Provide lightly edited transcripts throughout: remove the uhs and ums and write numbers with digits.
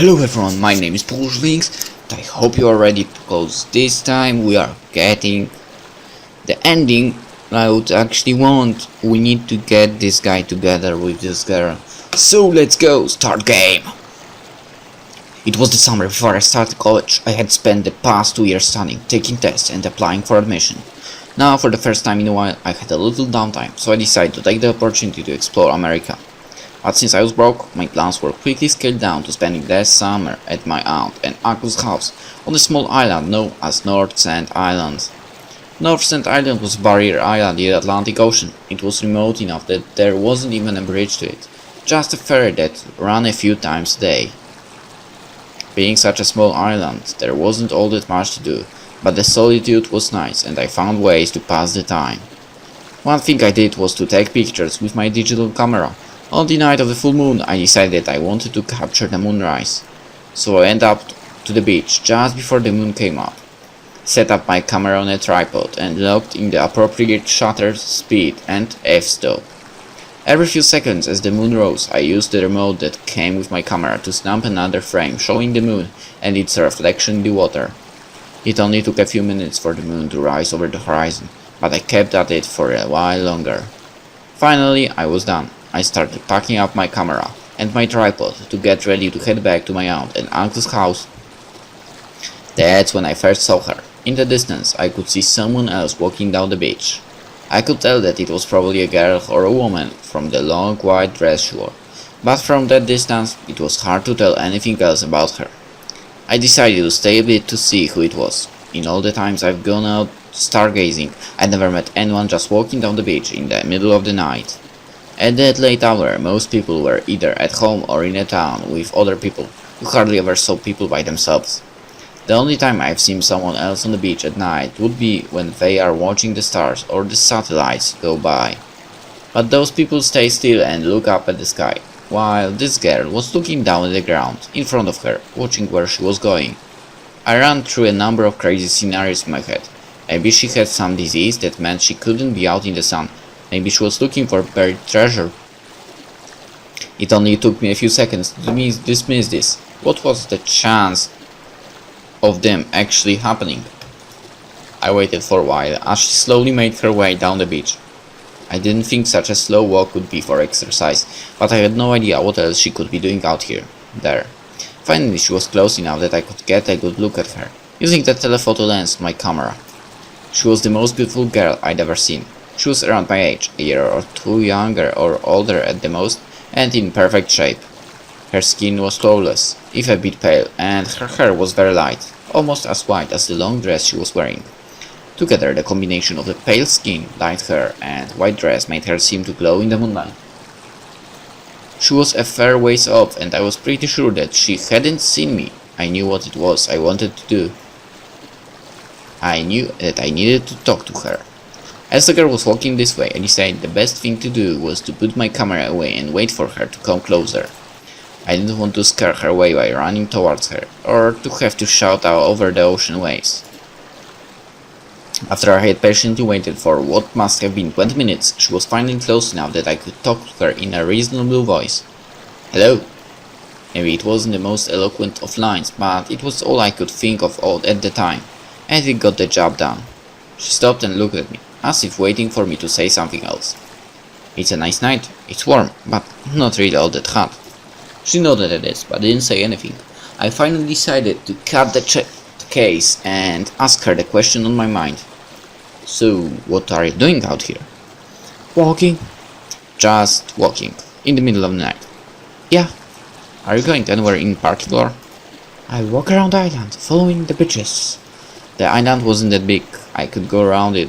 Hello everyone, my name is PolishLynx. I hope you are ready because this time we are getting the ending I would actually want. We need to get this guy together with this girl. So let's go, start game! It was the summer before I started college. I had spent the past 2 years studying, taking tests and applying for admission. Now for the first time in a while I had a little downtime, so I decided to take the opportunity to explore America. But since I was broke, my plans were quickly scaled down to spending the summer at my aunt and uncle's house on a small island known as North Sand Island. North Sand Island was a barrier island in the Atlantic Ocean. It was remote enough that there wasn't even a bridge to it, just a ferry that ran a few times a day. Being such a small island, there wasn't all that much to do, but the solitude was nice and I found ways to pass the time. One thing I did was to take pictures with my digital camera. On the night of the full moon, I decided I wanted to capture the moonrise, so I went up to the beach just before the moon came up, set up my camera on a tripod and locked in the appropriate shutter speed and f-stop. Every few seconds as the moon rose, I used the remote that came with my camera to snap another frame showing the moon and its reflection in the water. It only took a few minutes for the moon to rise over the horizon, but I kept at it for a while longer. Finally, I was done. I started packing up my camera and my tripod to get ready to head back to my aunt and uncle's house. That's when I first saw her. In the distance, I could see someone else walking down the beach. I could tell that it was probably a girl or a woman from the long white dress she wore, but from that distance, it was hard to tell anything else about her. I decided to stay a bit to see who it was. In all the times I've gone out stargazing, I never met anyone just walking down the beach in the middle of the night. At that late hour, most people were either at home or in a town with other people. You hardly ever saw people by themselves. The only time I've seen someone else on the beach at night would be when they are watching the stars or the satellites go by. But those people stay still and look up at the sky, while this girl was looking down at the ground in front of her, watching where she was going. I ran through a number of crazy scenarios in my head. Maybe she had some disease that meant she couldn't be out in the sun. Maybe she was looking for buried treasure. It only took me a few seconds to dismiss this. What was the chance of them actually happening? I waited for a while as she slowly made her way down the beach. I didn't think such a slow walk would be for exercise, but I had no idea what else she could be doing out there. Finally, she was close enough that I could get a good look at her, using the telephoto lens of my camera. She was the most beautiful girl I'd ever seen. She was around my age, a year or two younger or older at the most, and in perfect shape. Her skin was flawless, if a bit pale, and her hair was very light, almost as white as the long dress she was wearing. Together, the combination of the pale skin, light hair, and white dress made her seem to glow in the moonlight. She was a fair ways off, and I was pretty sure that she hadn't seen me. I knew what it was I wanted to do. I knew that I needed to talk to her. As the girl was walking this way, I decided the best thing to do was to put my camera away and wait for her to come closer. I didn't want to scare her away by running towards her, or to have to shout out over the ocean waves. After I had patiently waited for what must have been 20 minutes, she was finally close enough that I could talk to her in a reasonable voice. Hello? Maybe it wasn't the most eloquent of lines, but it was all I could think of at the time, and it got the job done. She stopped and looked at me, as if waiting for me to say something else. It's a nice night. It's warm, but not really all that hot. She nodded at this, but didn't say anything. I finally decided to cut the case and ask her the question on my mind. So, what are you doing out here? Walking. Just walking, in the middle of the night. Yeah. Are you going anywhere in particular? I walk around the island, following the beaches. The island wasn't that big. I could go around it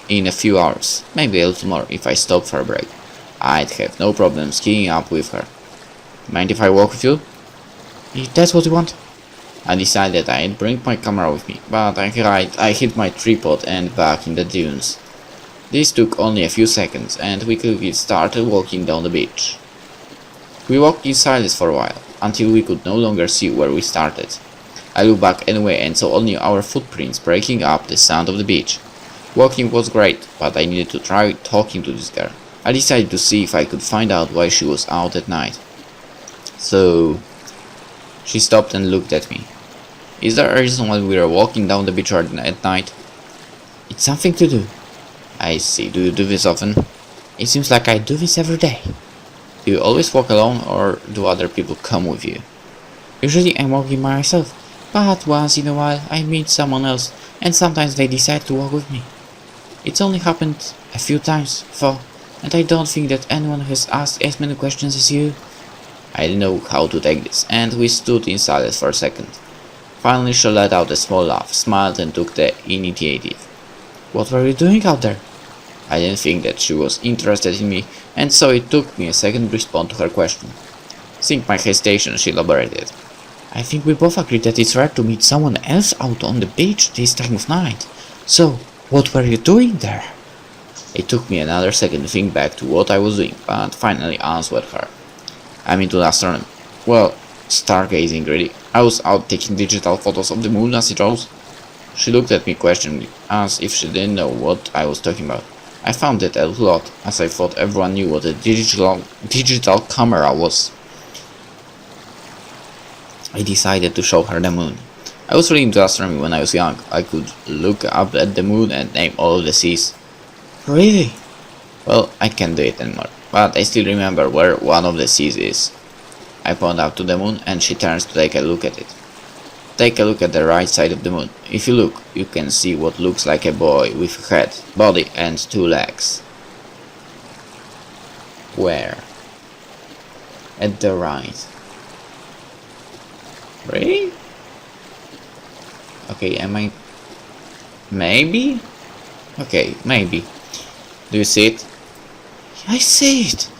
in a few hours, maybe a little more if I stopped for a break. I'd have no problem skiing up with her. Mind if I walk with you? If that's what you want. I decided I'd bring my camera with me, but I hid my tripod and back in the dunes. This took only a few seconds, and we quickly started walking down the beach. We walked in silence for a while, until we could no longer see where we started. I looked back anyway and saw only our footprints breaking up the sand of the beach. Walking was great, but I needed to try talking to this girl. I decided to see if I could find out why she was out at night. So, She stopped and looked at me. Is there a reason why we are walking down the beach at night? It's something to do. I see. Do you do this often? It seems like I do this every day. Do you always walk alone or do other people come with you? Usually I'm walking by myself, but once in a while I meet someone else and sometimes they decide to walk with me. It's only happened a few times, though, and I don't think that anyone has asked as many questions as you. I didn't know how to take this, and we stood in silence for a second. Finally she let out a small laugh, smiled and took the initiative. What were you doing out there? I didn't think that she was interested in me, and so it took me a second to respond to her question. Seeing my hesitation, she elaborated. I think we both agreed that it's rare to meet someone else out on the beach this time of night. So, what were you doing there? It took me another second to think back to what I was doing, but finally answered her. I'm into astronomy. Well, stargazing really. I was out taking digital photos of the moon as it rose. She looked at me questioningly, as if she didn't know what I was talking about. I found that a little odd, as I thought everyone knew what a digital camera was. I decided to show her the moon. I was really into astronomy when I was young. I could look up at the moon and name all of the seas. Really? Well, I can't do it anymore, but I still remember where one of the seas is. I point out to the moon and she turns to take a look at it. Take a look at the right side of the moon. If you look, you can see what looks like a boy with a head, body and 2 legs. Where? At the right. Really? Okay, am I... Maybe? Okay, maybe. Do you see it? I see it!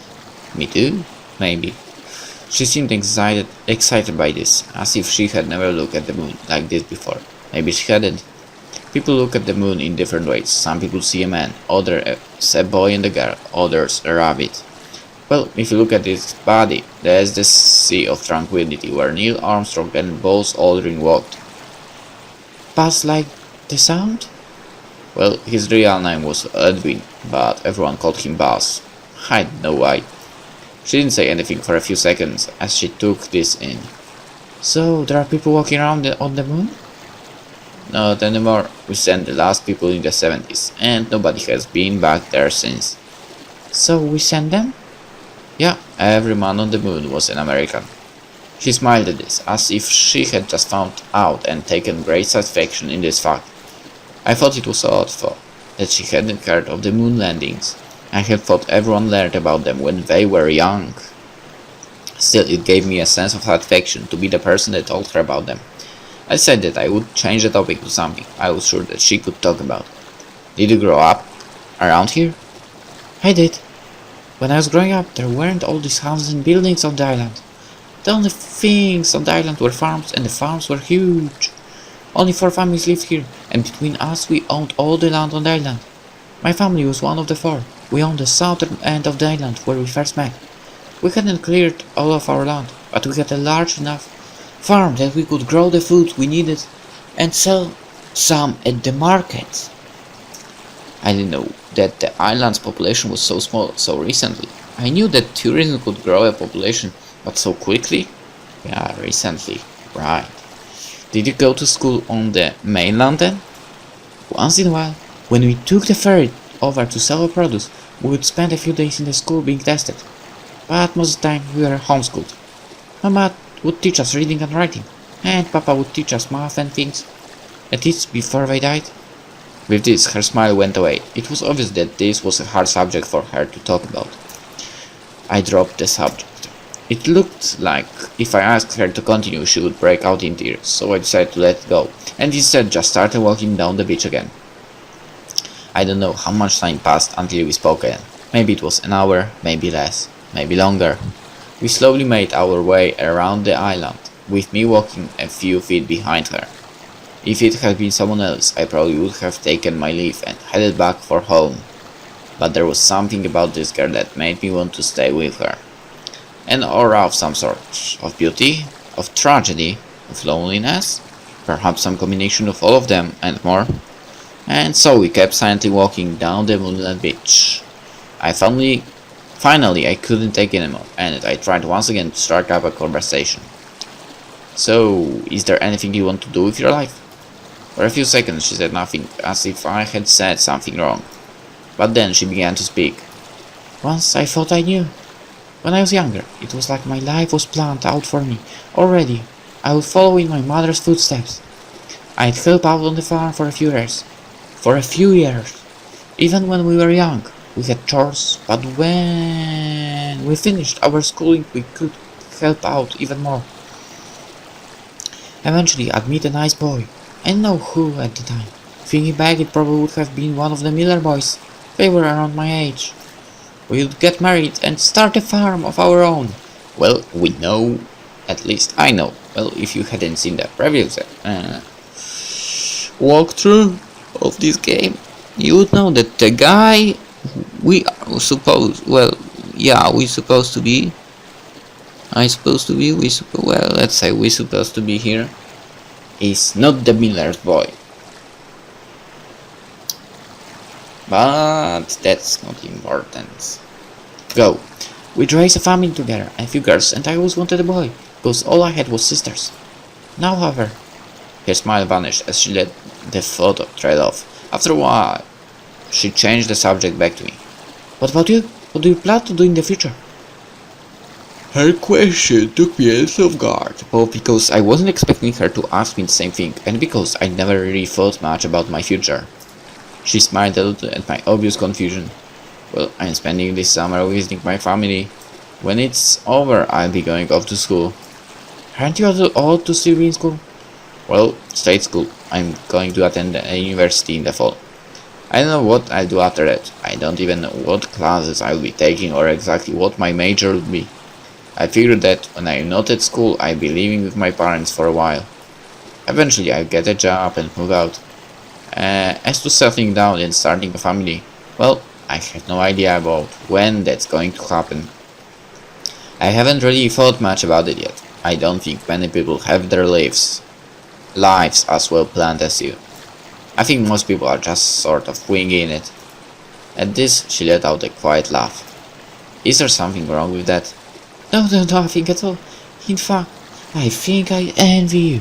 Me too? Maybe. She seemed excited by this, as if she had never looked at the moon like this before. Maybe she hadn't. People look at the moon in different ways. Some people see a man, others a boy and a girl, others a rabbit. Well, if you look at its body, there's the Sea of Tranquility where Neil Armstrong and Buzz Aldrin walked. Buzz like the sound? Well, his real name was Edwin, but everyone called him Buzz. I don't know why. She didn't say anything for a few seconds as she took this in. So, there are people walking around on the moon? Not anymore. We sent the last people in the 70s, and nobody has been back there since. So, we sent them? Yeah, every man on the moon was an American. She smiled at this, as if she had just found out and taken great satisfaction in this fact. I thought it was odd, though, that she hadn't heard of the moon landings. I had thought everyone learned about them when they were young. Still, it gave me a sense of satisfaction to be the person that told her about them. I said that I would change the topic to something I was sure that she could talk about. Did you grow up around here? I did. When I was growing up, there weren't all these houses and buildings on the island. The only things on the island were farms, and the farms were huge. Only 4 families lived here, and between us we owned all the land on the island. My family was one of the 4. We owned the southern end of the island where we first met. We hadn't cleared all of our land, but we had a large enough farm that we could grow the food we needed and sell some at the market. I didn't know that the island's population was so small so recently. I knew that tourism could grow a population, but so quickly? Yeah, recently. Right. Did you go to school on the mainland then? Once in a while, when we took the ferry over to sell our produce, we would spend a few days in the school being tested. But most of the time we were homeschooled. Mama would teach us reading and writing, and Papa would teach us math and things. At least before they died. With this, her smile went away. It was obvious that this was a hard subject for her to talk about. I dropped the subject. It looked like if I asked her to continue, she would break out in tears, so I decided to let it go, and instead just started walking down the beach again. I don't know how much time passed until we spoke again. Maybe it was an hour, maybe less, maybe longer. We slowly made our way around the island, with me walking a few feet behind her. If it had been someone else, I probably would have taken my leave and headed back for home. But there was something about this girl that made me want to stay with her. An aura of some sort, of beauty, of tragedy, of loneliness, perhaps some combination of all of them and more. And so we kept silently walking down the moonlit beach. Finally I couldn't take it anymore, and I tried once again to strike up a conversation. So, is there anything you want to do with your life? For a few seconds she said nothing, as if I had said something wrong. But then she began to speak. Once I thought I knew. When I was younger, it was like my life was planned out for me. Already, I would follow in my mother's footsteps. I'd help out on the farm for a few years. For a few years. Even when we were young, we had chores, but when we finished our schooling, we could help out even more. Eventually, I'd meet a nice boy. I didn't know who at the time. Thinking back, it probably would have been one of the Miller boys. They were around my age. We would get married and start a farm of our own. Well, we know, at least I know. Well, if you hadn't seen the previous walkthrough of this game, you would know that the guy we supposed to be. Let's say we supposed to be here is not the Miller's boy. But that's not important. Go. We'd raised a family together, and a few girls, and I always wanted a boy, because all I had was sisters. Now, however, her smile vanished as she let the photo trail off. After a while, she changed the subject back to me. What about you? What do you plan to do in the future? Her question took me off guard, both because I wasn't expecting her to ask me the same thing, and because I never really thought much about my future. She smiled a little at my obvious confusion. Well, I'm spending this summer visiting my family. When it's over, I'll be going off to school. Aren't you too old to still be in school? Well, state school. I'm going to attend a university in the fall. I don't know what I'll do after that. I don't even know what classes I'll be taking or exactly what my major will be. I figured that when I'm not at school, I'll be living with my parents for a while. Eventually, I'll get a job and move out. As to settling down and starting a family, well, I have no idea about when that's going to happen. I haven't really thought much about it yet. I don't think many people have their lives as well planned as you. I think most people are just sort of winging it. At this, she let out a quiet laugh. Is there something wrong with that? No, nothing at all. In fact, I think I envy you.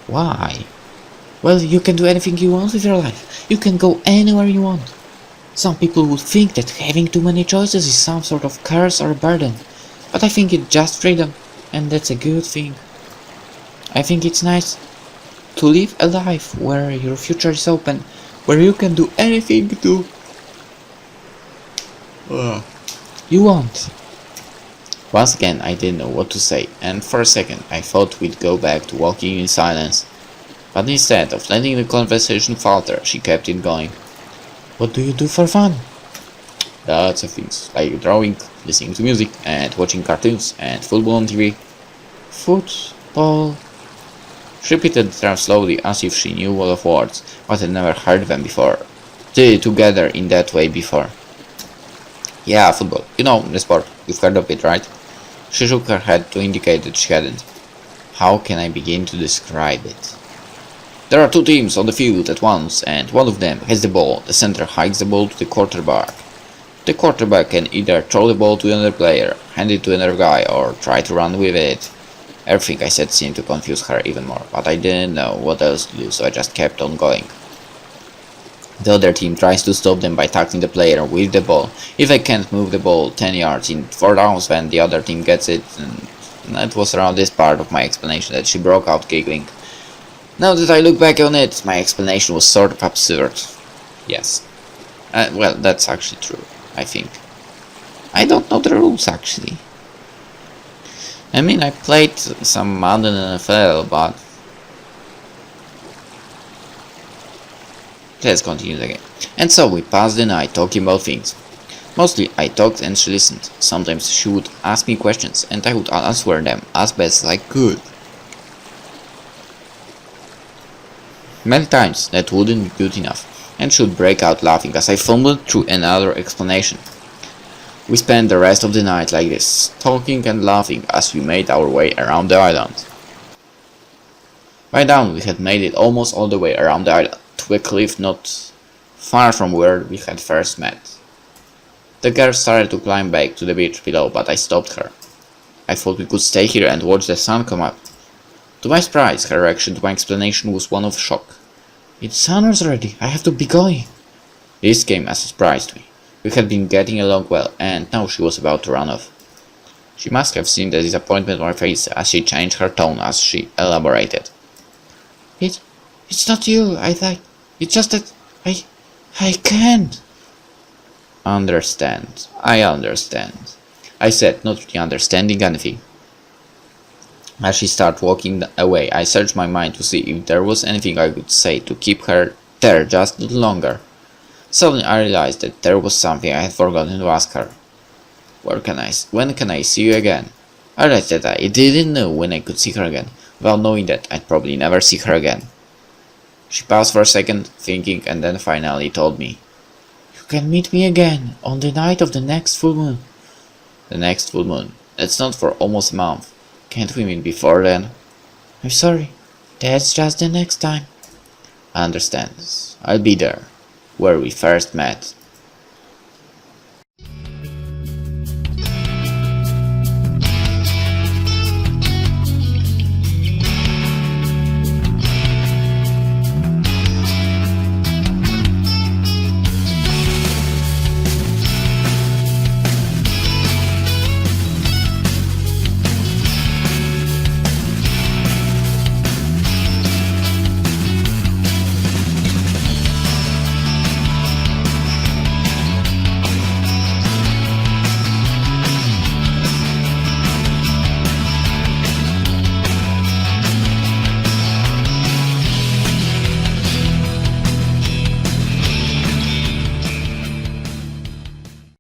Why? Well, you can do anything you want with your life. You can go anywhere you want. Some people would think that having too many choices is some sort of curse or a burden. But I think it's just freedom, and that's a good thing. I think it's nice to live a life where your future is open, where you can do anything you want. Once again, I didn't know what to say, and for a second I thought we'd go back to walking in silence. But instead of letting the conversation falter, she kept it going. What do you do for fun? Lots of things, like drawing, listening to music, and watching cartoons, and football on TV. Football. She repeated the term slowly, as if she knew all of words, but had never heard them before. Together in that way before. Yeah, football. You know, the sport. You've heard of it, right? She shook her head to indicate that she hadn't. How can I begin to describe it? There are two teams on the field at once, and one of them has the ball. The center hikes the ball to the quarterback. The quarterback can either throw the ball to another player, hand it to another guy, or try to run with it. Everything I said seemed to confuse her even more, but I didn't know what else to do, so I just kept on going. The other team tries to stop them by tackling the player with the ball. If they can't move the ball 10 yards in 4 downs, then the other team gets it, and that was around this part of my explanation that she broke out giggling. Now that I look back on it, my explanation was sort of absurd. Yes. Well, that's actually true, I think. I don't know the rules, actually. I mean, I played some Madden NFL, but... Let's continue the game. And so we passed the night talking about things. Mostly I talked and she listened. Sometimes she would ask me questions and I would answer them as best as I could. Many times that wouldn't be good enough, and she would break out laughing as I fumbled through another explanation. We spent the rest of the night like this, talking and laughing as we made our way around the island. By dawn we had made it almost all the way around the island, to a cliff not far from where we had first met. The girl started to climb back to the beach below, but I stopped her. I thought we could stay here and watch the sun come up. To my surprise, her reaction to my explanation was one of shock. It's Sanders already, I have to be going. This came as a surprise to me. We had been getting along well, and now she was about to run off. She must have seen the disappointment on my face as she changed her tone as she elaborated. It's not you, it's just that I can't. Understand, I understand, I said, not really understanding anything. As she started walking away, I searched my mind to see if there was anything I could say to keep her there just a little longer. Suddenly I realized that there was something I had forgotten to ask her. When can I see you again? I realized that I didn't know when I could see her again, without knowing that I'd probably never see her again. She paused for a second, thinking, and then finally told me, You can meet me again, on the night of the next full moon. The next full moon? That's not for almost a month. Can't we meet before then? I'm sorry, that's just the next time. I understand. I'll be there, where we first met.